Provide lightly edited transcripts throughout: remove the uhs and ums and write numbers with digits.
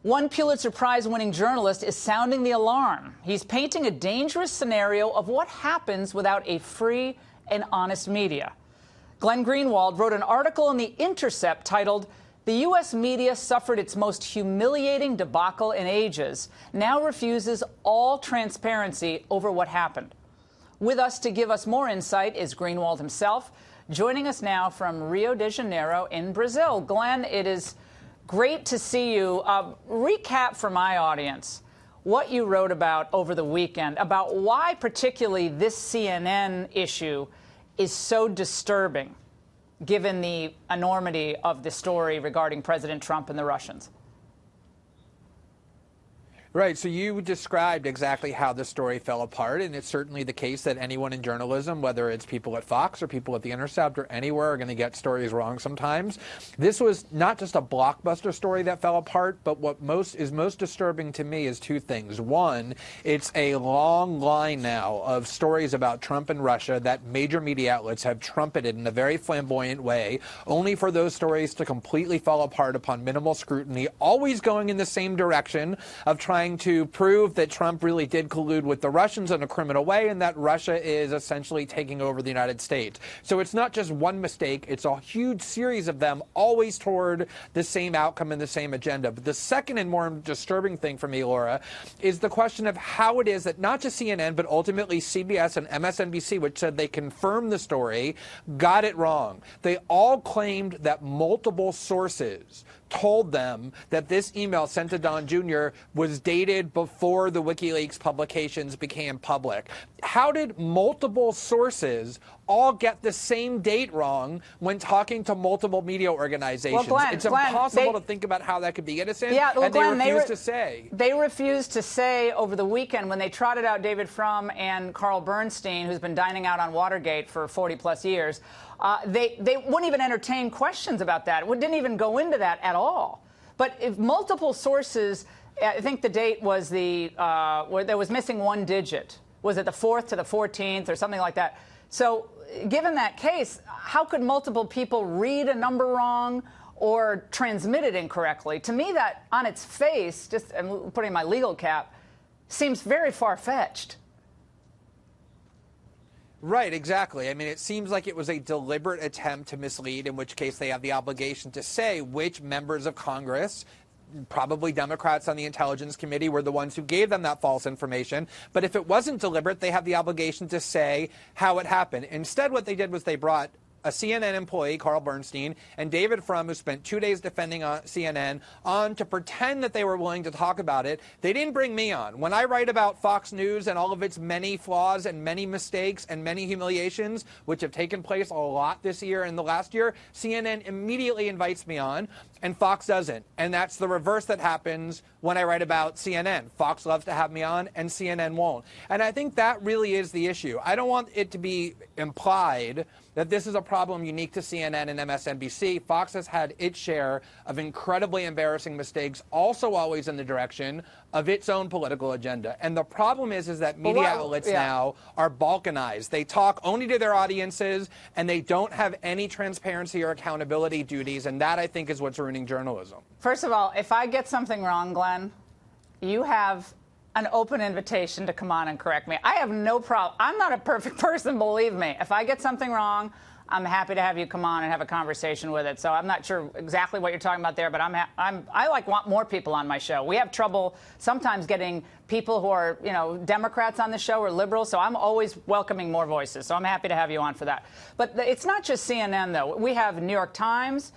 One Pulitzer Prize-winning journalist is sounding the alarm. He's painting a dangerous scenario of what happens without a free and honest media. Glenn Greenwald wrote an article in The Intercept titled, "The U.S. media suffered its most humiliating debacle in ages, now refuses all transparency over what happened." With us to give us more insight is Greenwald himself, joining us now from Rio de Janeiro in Brazil. Glenn, it is great to see you. Recap for my audience what you wrote about over the weekend, about why particularly this CNN issue is so disturbing, given the enormity of the story regarding President Trump and the Russians. Right. So you described exactly how the story fell apart, and it's certainly the case that anyone in journalism, whether it's people at Fox or people at The Intercept or anywhere, are going to get stories wrong sometimes. This was not just a blockbuster story that fell apart, but what is most disturbing to me is two things. One, it's a long line now of stories about Trump and Russia that major media outlets have trumpeted in a very flamboyant way, only for those stories to completely fall apart upon minimal scrutiny, always going in the same direction of trying to prove that Trump really did collude with the Russians in a criminal way and that Russia is essentially taking over the United States. So it's not just one mistake, it's a huge series of them, always toward the same outcome and the same agenda. But the second and more disturbing thing for me, Laura, is the question of how it is that not just CNN, but ultimately CBS and MSNBC, which said they confirmed the story, got it wrong. They all claimed that multiple sources told them that this email sent to Don Jr. was dated before the WikiLeaks publications became public. How did multiple sources all get the same date wrong when talking to multiple media organizations? Well, Glenn, it's impossible to think about how that could be innocent, and Glenn, they refused to say. They refused to say over the weekend when they trotted out David Frum and Carl Bernstein, who's been dining out on Watergate for 40-plus years. They wouldn't even entertain questions about that. It didn't even go into that at all. But if multiple sources, I think the date was where there was missing one digit. Was it the 4th to the 14th or something like that? So given that case, how could multiple people read a number wrong or transmit it incorrectly? To me, that on its face, just I'm putting my legal cap, seems very far-fetched. Right, exactly. I mean, it seems like it was a deliberate attempt to mislead, in which case they have the obligation to say which members of Congress, probably Democrats on the Intelligence Committee, were the ones who gave them that false information. But if it wasn't deliberate, they have the obligation to say how it happened. Instead, what they did was they brought a CNN employee, Carl Bernstein, and David Frum, who spent 2 days defending CNN, on to pretend that they were willing to talk about it. They didn't bring me on. When I write about Fox News and all of its many flaws and many mistakes and many humiliations, which have taken place a lot this year and the last year, CNN immediately invites me on, and Fox doesn't. And that's the reverse that happens when I write about CNN. Fox loves to have me on, and CNN won't. And I think that really is the issue. I don't want it to be implied that this is a problem unique to CNN and MSNBC. Fox has had its share of incredibly embarrassing mistakes, also always in the direction of its own political agenda. And the problem is that media outlets now are balkanized. They talk only to their audiences, and they don't have any transparency or accountability duties, and that, I think, is what's ruining journalism. First of all, if I get something wrong, Glenn, you have an open invitation to come on and correct me. I have no problem. I'm not a perfect person, believe me. If I get something wrong, I'm happy to have you come on and have a conversation with it. So I'm not sure exactly what you're talking about there, but I want more people on my show. We have trouble sometimes getting people who are, Democrats on the show or liberals. So I'm always welcoming more voices. So I'm happy to have you on for that. But it's not just CNN, though. We have New York Times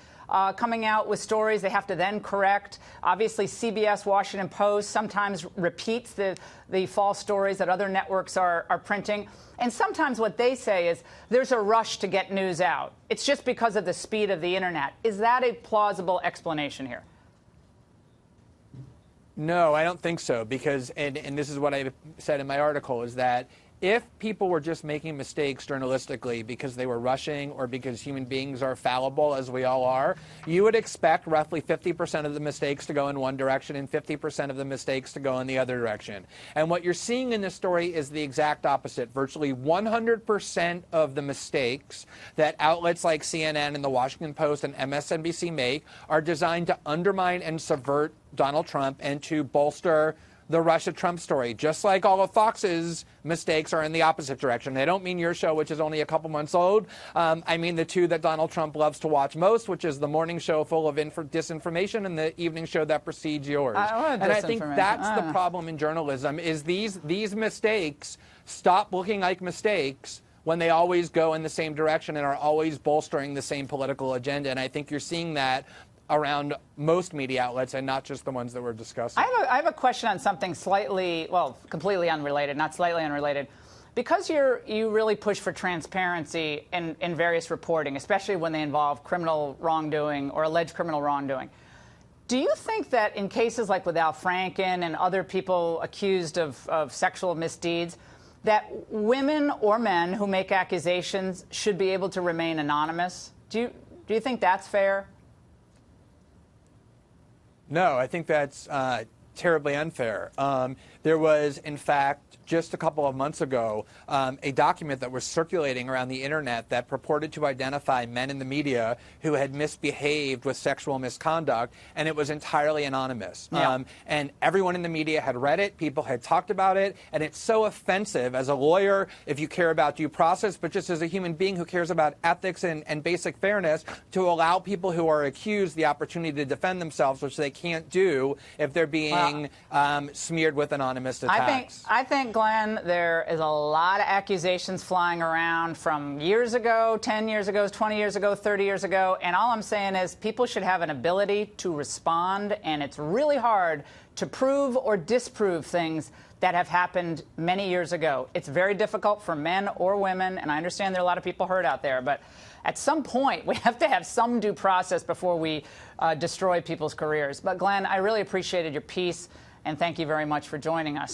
coming out with stories they have to then correct. Obviously, CBS, Washington Post sometimes repeats the false stories that other networks are printing. And sometimes what they say is there's a rush to get news out. It's just because of the speed of the internet. Is that a plausible explanation here? No, I don't think so, because, and this is what I said in my article, is that if people were just making mistakes journalistically because they were rushing or because human beings are fallible, as we all are, you would expect roughly 50% of the mistakes to go in one direction and 50% of the mistakes to go in the other direction. And what you're seeing in this story is the exact opposite. Virtually 100% of the mistakes that outlets like CNN and the Washington Post and MSNBC make are designed to undermine and subvert Donald Trump and to bolster the Russia-Trump story, just like all of Fox's mistakes are in the opposite direction. They don't mean your show, which is only a couple months old. I mean the two that Donald Trump loves to watch most, which is the morning show full of disinformation and the evening show that precedes yours. And I think that's the problem in journalism, is these mistakes stop looking like mistakes when they always go in the same direction and are always bolstering the same political agenda. And I think you're seeing that around most media outlets and not just the ones that we're discussing. I have a question on something slightly, well, completely unrelated, not slightly unrelated. Because you really push for transparency in various reporting, especially when they involve criminal wrongdoing or alleged criminal wrongdoing, do you think that in cases like with Al Franken and other people accused of sexual misdeeds, that women or men who make accusations should be able to remain anonymous? Do you think that's fair? No, I think that's terribly unfair. There was, in fact, just a couple of months ago, a document that was circulating around the internet that purported to identify men in the media who had misbehaved with sexual misconduct, and it was entirely anonymous. Yeah. And everyone in the media had read it, people had talked about it, and it's so offensive as a lawyer, if you care about due process, but just as a human being who cares about ethics and basic fairness, to allow people who are accused the opportunity to defend themselves, which they can't do if they're being smeared with anonymous attacks. I think, Glenn, there is a lot of accusations flying around from years ago, 10 years ago, 20 years ago, 30 years ago, and all I'm saying is people should have an ability to respond, and it's really hard to prove or disprove things that have happened many years ago. It's very difficult for men or women, and I understand there are a lot of people hurt out there, but at some point, we have to have some due process before we destroy people's careers. But, Glenn, I really appreciated your piece, and thank you very much for joining us.